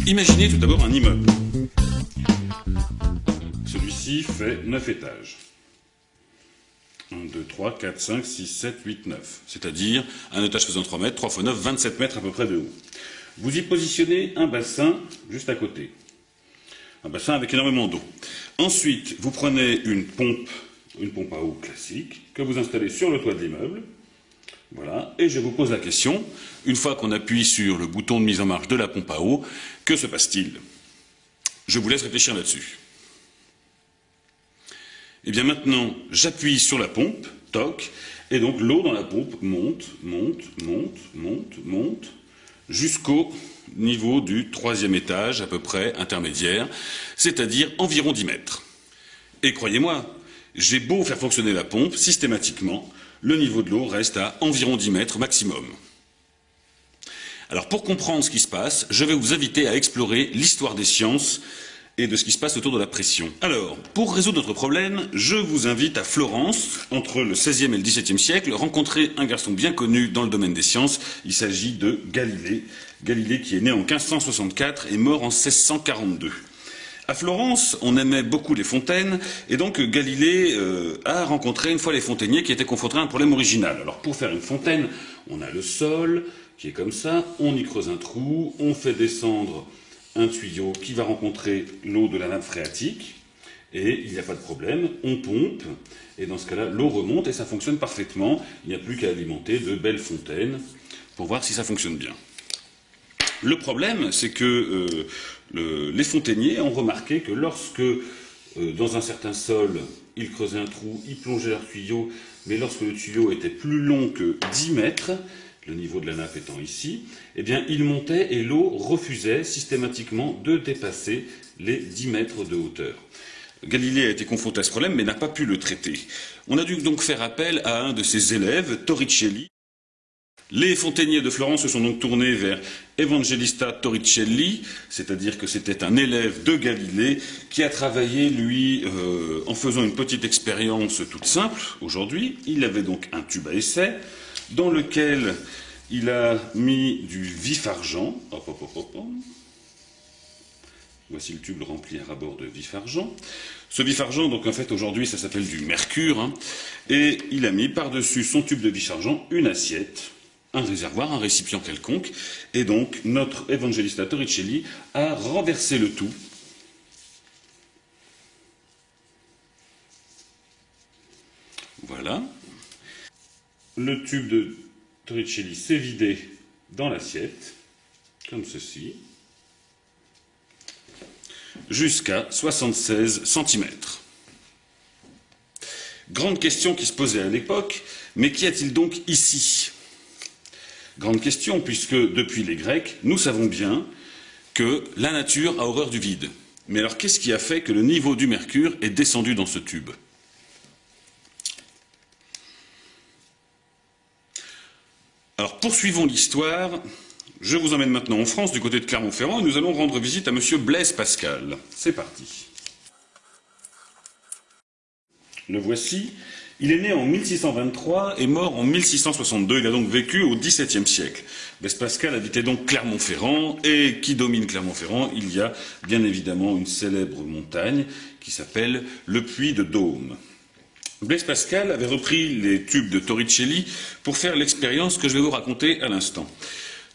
Imaginez tout d'abord un immeuble. Celui-ci fait 9 étages. 1, 2, 3, 4, 5, 6, 7, 8, 9. C'est-à-dire un étage faisant 3 mètres, 3 fois 9, 27 mètres à peu près de haut. Vous y positionnez un bassin juste à côté. Un bassin avec énormément d'eau. Ensuite, vous prenez une pompe à eau classique, que vous installez sur le toit de l'immeuble. Voilà, et je vous pose la question, une fois qu'on appuie sur le bouton de mise en marche de la pompe à eau, que se passe-t-il? Je vous laisse réfléchir là-dessus. Et bien maintenant, j'appuie sur la pompe, toc, et donc l'eau dans la pompe monte, jusqu'au niveau du 3e étage, à peu près intermédiaire, c'est-à-dire environ 10 mètres. Et croyez-moi, j'ai beau faire fonctionner la pompe, systématiquement, le niveau de l'eau reste à environ 10 mètres maximum. Alors pour comprendre ce qui se passe, je vais vous inviter à explorer l'histoire des sciences et de ce qui se passe autour de la pression. Alors, pour résoudre notre problème, je vous invite à Florence, entre le XVIe et le XVIIe siècle, rencontrer un garçon bien connu dans le domaine des sciences. Il s'agit de Galilée. Galilée qui est né en 1564 et mort en 1642. À Florence, on aimait beaucoup les fontaines, et donc Galilée a rencontré une fois les fontainiers qui étaient confrontés à un problème original. Alors pour faire une fontaine, on a le sol qui est comme ça, on y creuse un trou, on fait descendre un tuyau qui va rencontrer l'eau de la nappe phréatique, et il n'y a pas de problème, on pompe, et dans ce cas-là, l'eau remonte et ça fonctionne parfaitement. Il n'y a plus qu'à alimenter de belles fontaines pour voir si ça fonctionne bien. Le problème, c'est que les fontainiers ont remarqué que lorsque, dans un certain sol, ils creusaient un trou, ils plongeaient leur tuyau, mais lorsque le tuyau était plus long que 10 mètres, le niveau de la nappe étant ici, eh bien, il montait et l'eau refusait systématiquement de dépasser les 10 mètres de hauteur. Galilée a été confronté à ce problème, mais n'a pas pu le traiter. On a dû donc faire appel à un de ses élèves, Torricelli. Les fontainiers de Florence se sont donc tournés vers Evangelista Torricelli, c'est-à-dire que c'était un élève de Galilée qui a travaillé, lui, en faisant une petite expérience toute simple. Aujourd'hui, il avait donc un tube à essai dans lequel il a mis du vif-argent. Voici le tube rempli à ras-bord de vif-argent. Ce vif-argent, donc en fait aujourd'hui ça s'appelle du mercure, hein, et il a mis par-dessus son tube de vif-argent une assiette, un réservoir, un récipient quelconque, et donc notre Evangelista Torricelli a renversé le tout. Voilà. Le tube de Torricelli s'est vidé dans l'assiette, comme ceci, jusqu'à 76 cm. Grande question qui se posait à l'époque, mais qu'y a-t-il donc ici? Grande question, puisque depuis les Grecs, nous savons bien que la nature a horreur du vide. Mais alors qu'est-ce qui a fait que le niveau du mercure est descendu dans ce tube? Alors poursuivons l'histoire. Je vous emmène maintenant en France, du côté de Clermont-Ferrand, et nous allons rendre visite à monsieur Blaise Pascal. C'est parti. Le voici. Il est né en 1623 et mort en 1662. Il a donc vécu au XVIIe siècle. Blaise Pascal habitait donc Clermont-Ferrand, et qui domine Clermont-Ferrand? Il y a bien évidemment une célèbre montagne qui s'appelle le Puy de Dôme. Blaise Pascal avait repris les tubes de Torricelli pour faire l'expérience que je vais vous raconter à l'instant.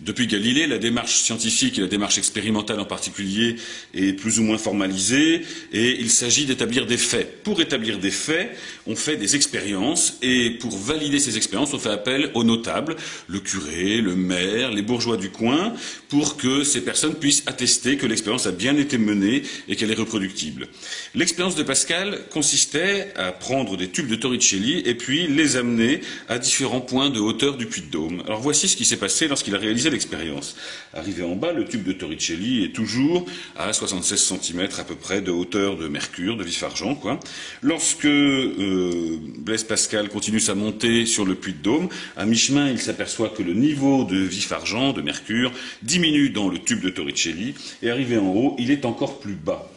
Depuis Galilée, la démarche scientifique et la démarche expérimentale en particulier est plus ou moins formalisée, et il s'agit d'établir des faits. Pour établir des faits, on fait des expériences, et pour valider ces expériences, on fait appel aux notables, le curé, le maire, les bourgeois du coin, pour que ces personnes puissent attester que l'expérience a bien été menée et qu'elle est reproductible. L'expérience de Pascal consistait à prendre des tubes de Torricelli et puis les amener à différents points de hauteur du Puy de Dôme. Alors voici ce qui s'est passé lorsqu'il a réalisé l'expérience. Arrivé en bas, le tube de Torricelli est toujours à 76 cm à peu près de hauteur de mercure, de vif-argent, quoi. Lorsque Blaise Pascal continue sa montée sur le Puy de Dôme, à mi-chemin, il s'aperçoit que le niveau de vif-argent, de mercure, diminue dans le tube de Torricelli, et arrivé en haut, il est encore plus bas.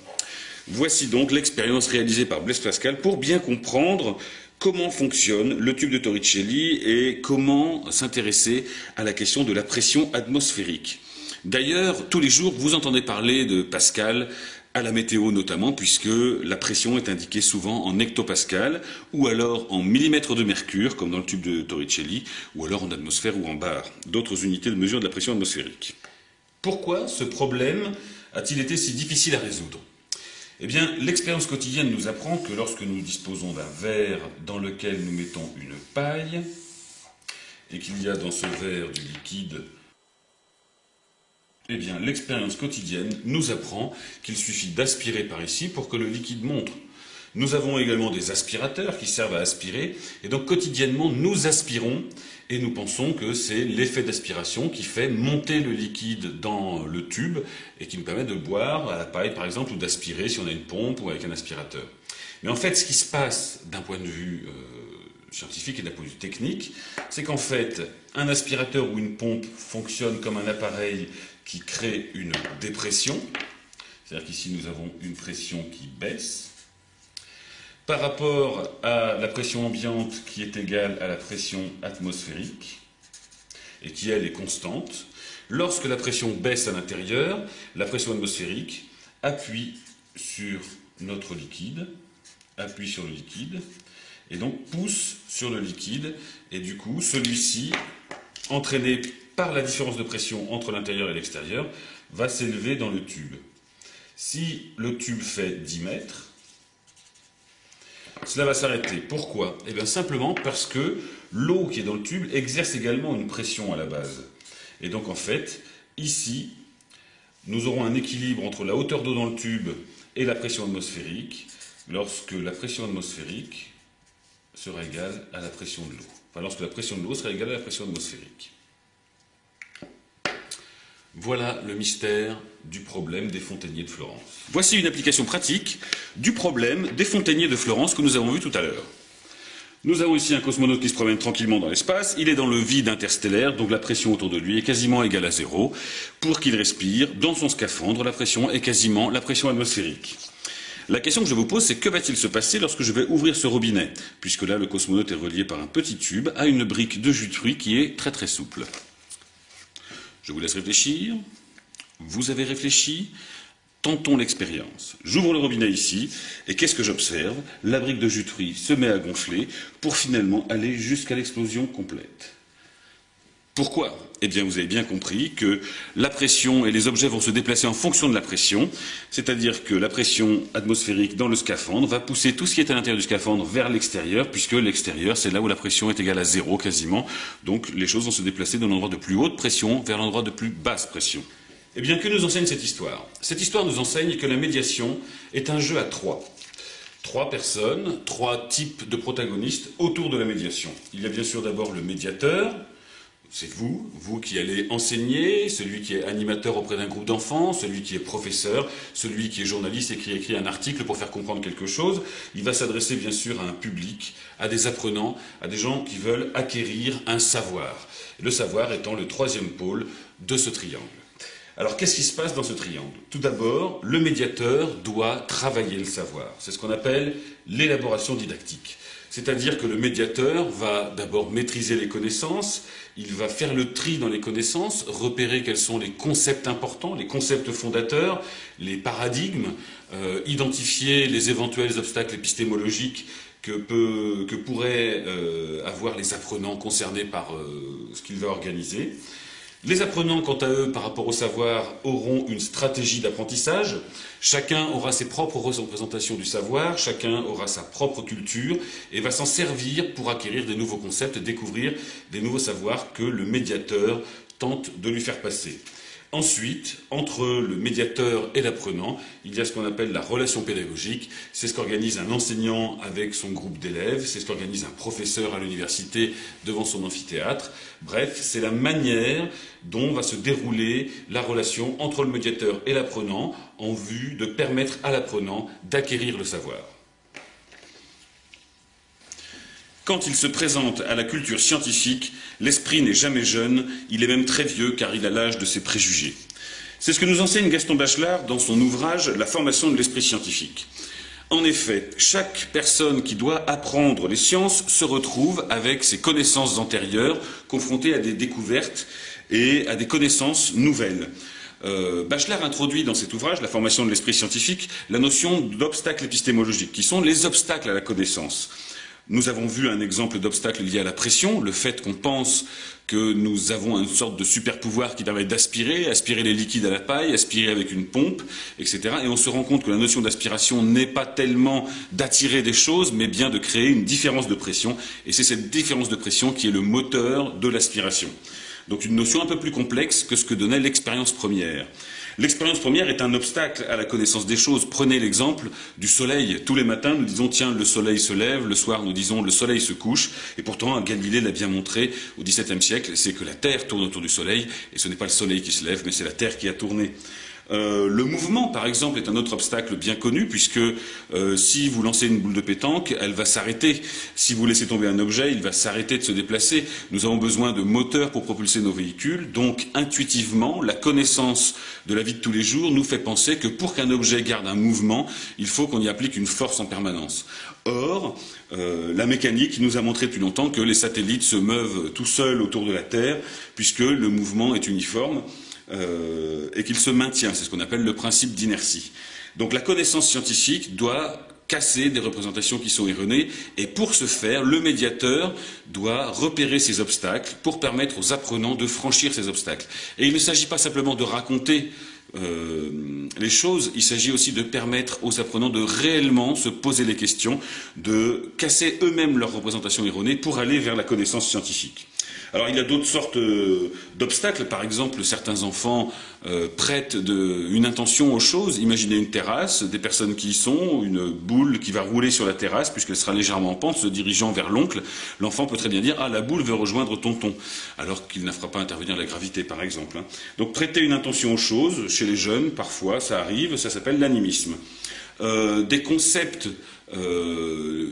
Voici donc l'expérience réalisée par Blaise Pascal pour bien comprendre comment fonctionne le tube de Torricelli et comment s'intéresser à la question de la pression atmosphérique. D'ailleurs, tous les jours, vous entendez parler de Pascal, à la météo notamment, puisque la pression est indiquée souvent en hectopascal, ou alors en millimètres de mercure, comme dans le tube de Torricelli, ou alors en atmosphère ou en bar, d'autres unités de mesure de la pression atmosphérique. Pourquoi ce problème a-t-il été si difficile à résoudre? Eh bien, l'expérience quotidienne nous apprend que lorsque nous disposons d'un verre dans lequel nous mettons une paille, et qu'il y a dans ce verre du liquide, eh bien, l'expérience quotidienne nous apprend qu'il suffit d'aspirer par ici pour que le liquide monte. Nous avons également des aspirateurs qui servent à aspirer, et donc quotidiennement nous aspirons et nous pensons que c'est l'effet d'aspiration qui fait monter le liquide dans le tube et qui nous permet de boire à la paille par exemple ou d'aspirer si on a une pompe ou avec un aspirateur. Mais en fait, ce qui se passe d'un point de vue scientifique et d'un point de vue technique, c'est qu'en fait, un aspirateur ou une pompe fonctionne comme un appareil qui crée une dépression, c'est-à-dire qu'ici nous avons une pression qui baisse, par rapport à la pression ambiante qui est égale à la pression atmosphérique, et qui elle est constante. Lorsque la pression baisse à l'intérieur, la pression atmosphérique appuie sur notre liquide, appuie sur le liquide, et donc pousse sur le liquide, et du coup celui-ci, entraîné par la différence de pression entre l'intérieur et l'extérieur, va s'élever dans le tube. Si le tube fait 10 mètres, cela va s'arrêter. Pourquoi? Eh bien simplement parce que l'eau qui est dans le tube exerce également une pression à la base. Et donc en fait, ici, nous aurons un équilibre entre la hauteur d'eau dans le tube et la pression atmosphérique, lorsque la pression atmosphérique sera égale à la pression de l'eau. Enfin, lorsque la pression de l'eau sera égale à la pression atmosphérique. Voilà le mystère du problème des fontainiers de Florence. Voici une application pratique du problème des fontainiers de Florence que nous avons vu tout à l'heure. Nous avons ici un cosmonaute qui se promène tranquillement dans l'espace. Il est dans le vide interstellaire, donc la pression autour de lui est quasiment égale à 0. Pour qu'il respire, dans son scaphandre, la pression est quasiment la pression atmosphérique. La question que je vous pose, c'est que va-t-il se passer lorsque je vais ouvrir ce robinet? Puisque là, le cosmonaute est relié par un petit tube à une brique de jus de fruits qui est très très souple. Je vous laisse réfléchir. Vous avez réfléchi. Tentons l'expérience. J'ouvre le robinet ici, et qu'est-ce que j'observe? La brique de jus de fruits se met à gonfler pour finalement aller jusqu'à l'explosion complète. Pourquoi? Eh bien, vous avez bien compris que la pression et les objets vont se déplacer en fonction de la pression, c'est-à-dire que la pression atmosphérique dans le scaphandre va pousser tout ce qui est à l'intérieur du scaphandre vers l'extérieur, puisque l'extérieur, c'est là où la pression est égale à 0 quasiment. Donc, les choses vont se déplacer de l'endroit de plus haute pression vers l'endroit de plus basse pression. Eh bien, que nous enseigne cette histoire? Cette histoire nous enseigne que la médiation est un jeu à trois. Trois personnes, trois types de protagonistes autour de la médiation. Il y a bien sûr d'abord le médiateur. C'est vous, vous qui allez enseigner, celui qui est animateur auprès d'un groupe d'enfants, celui qui est professeur, celui qui est journaliste et qui écrit un article pour faire comprendre quelque chose. Il va s'adresser bien sûr à un public, à des apprenants, à des gens qui veulent acquérir un savoir. Le savoir étant le troisième pôle de ce triangle. Alors qu'est-ce qui se passe dans ce triangle? Tout d'abord, le médiateur doit travailler le savoir. C'est ce qu'on appelle l'élaboration didactique. C'est-à-dire que le médiateur va d'abord maîtriser les connaissances, il va faire le tri dans les connaissances, repérer quels sont les concepts importants, les concepts fondateurs, les paradigmes, identifier les éventuels obstacles épistémologiques que pourraient avoir les apprenants concernés par ce qu'il va organiser. Les apprenants, quant à eux, par rapport au savoir, auront une stratégie d'apprentissage. Chacun aura ses propres représentations du savoir, chacun aura sa propre culture et va s'en servir pour acquérir des nouveaux concepts, découvrir des nouveaux savoirs que le médiateur tente de lui faire passer. Ensuite, entre le médiateur et l'apprenant, il y a ce qu'on appelle la relation pédagogique. C'est ce qu'organise un enseignant avec son groupe d'élèves, c'est ce qu'organise un professeur à l'université devant son amphithéâtre. Bref, c'est la manière dont va se dérouler la relation entre le médiateur et l'apprenant en vue de permettre à l'apprenant d'acquérir le savoir. Quand il se présente à la culture scientifique, l'esprit n'est jamais jeune, il est même très vieux car il a l'âge de ses préjugés. C'est ce que nous enseigne Gaston Bachelard dans son ouvrage « La formation de l'esprit scientifique ». En effet, chaque personne qui doit apprendre les sciences se retrouve avec ses connaissances antérieures, confrontée à des découvertes et à des connaissances nouvelles. Bachelard introduit dans cet ouvrage, La formation de l'esprit scientifique, la notion d'obstacles épistémologiques, qui sont les obstacles à la connaissance. Nous avons vu un exemple d'obstacle lié à la pression, le fait qu'on pense que nous avons une sorte de super pouvoir qui permet d'aspirer, aspirer les liquides à la paille, aspirer avec une pompe, etc. Et on se rend compte que la notion d'aspiration n'est pas tellement d'attirer des choses, mais bien de créer une différence de pression. Et c'est cette différence de pression qui est le moteur de l'aspiration. Donc une notion un peu plus complexe que ce que donnait l'expérience première. L'expérience première est un obstacle à la connaissance des choses. Prenez l'exemple du soleil. Tous les matins, nous disons, tiens, le soleil se lève. Le soir, nous disons, le soleil se couche. Et pourtant, Galilée l'a bien montré au XVIIe siècle, c'est que la Terre tourne autour du soleil. Et ce n'est pas le soleil qui se lève, mais c'est la Terre qui a tourné. Le mouvement, par exemple, est un autre obstacle bien connu, puisque si vous lancez une boule de pétanque, elle va s'arrêter. Si vous laissez tomber un objet, il va s'arrêter de se déplacer. Nous avons besoin de moteurs pour propulser nos véhicules, donc intuitivement, la connaissance de la vie de tous les jours nous fait penser que pour qu'un objet garde un mouvement, il faut qu'on y applique une force en permanence. Or, la mécanique nous a montré depuis longtemps que les satellites se meuvent tout seuls autour de la Terre, puisque le mouvement est uniforme. Et qu'il se maintient, c'est ce qu'on appelle le principe d'inertie. Donc la connaissance scientifique doit casser des représentations qui sont erronées, et pour ce faire, le médiateur doit repérer ces obstacles pour permettre aux apprenants de franchir ces obstacles. Et il ne s'agit pas simplement de raconter les choses, il s'agit aussi de permettre aux apprenants de réellement se poser les questions, de casser eux-mêmes leurs représentations erronées pour aller vers la connaissance scientifique. Alors il y a d'autres sortes d'obstacles, par exemple certains enfants prêtent une intention aux choses, imaginez une terrasse, des personnes qui y sont, une boule qui va rouler sur la terrasse puisqu'elle sera légèrement en pente se dirigeant vers l'oncle, l'enfant peut très bien dire « Ah, la boule veut rejoindre tonton », alors qu'il ne fera pas intervenir la gravité par exemple. Donc prêter une intention aux choses, chez les jeunes parfois ça arrive, ça s'appelle l'animisme. Des concepts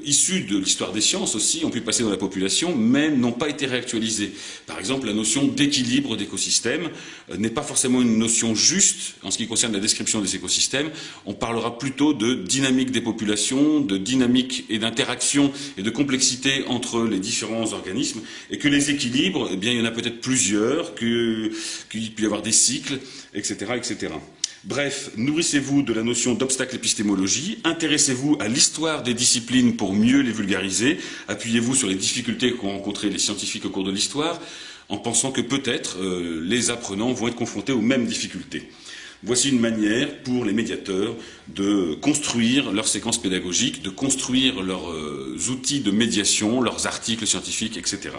issus de l'histoire des sciences aussi ont pu passer dans la population mais n'ont pas été réactualisés. Par exemple, la notion d'équilibre d'écosystèmes n'est pas forcément une notion juste en ce qui concerne la description des écosystèmes. On parlera plutôt de dynamique des populations, de dynamique et d'interaction et de complexité entre les différents organismes, et que les équilibres, eh bien, il y en a peut-être plusieurs, qu'il peut y avoir des cycles, etc., etc. Bref, nourrissez-vous de la notion d'obstacle épistémologie, intéressez-vous à l'histoire des disciplines pour mieux les vulgariser, appuyez-vous sur les difficultés qu'ont rencontrées les scientifiques au cours de l'histoire, en pensant que peut-être les apprenants vont être confrontés aux mêmes difficultés. Voici une manière pour les médiateurs de construire leurs séquences pédagogiques, de construire leurs outils de médiation, leurs articles scientifiques, etc.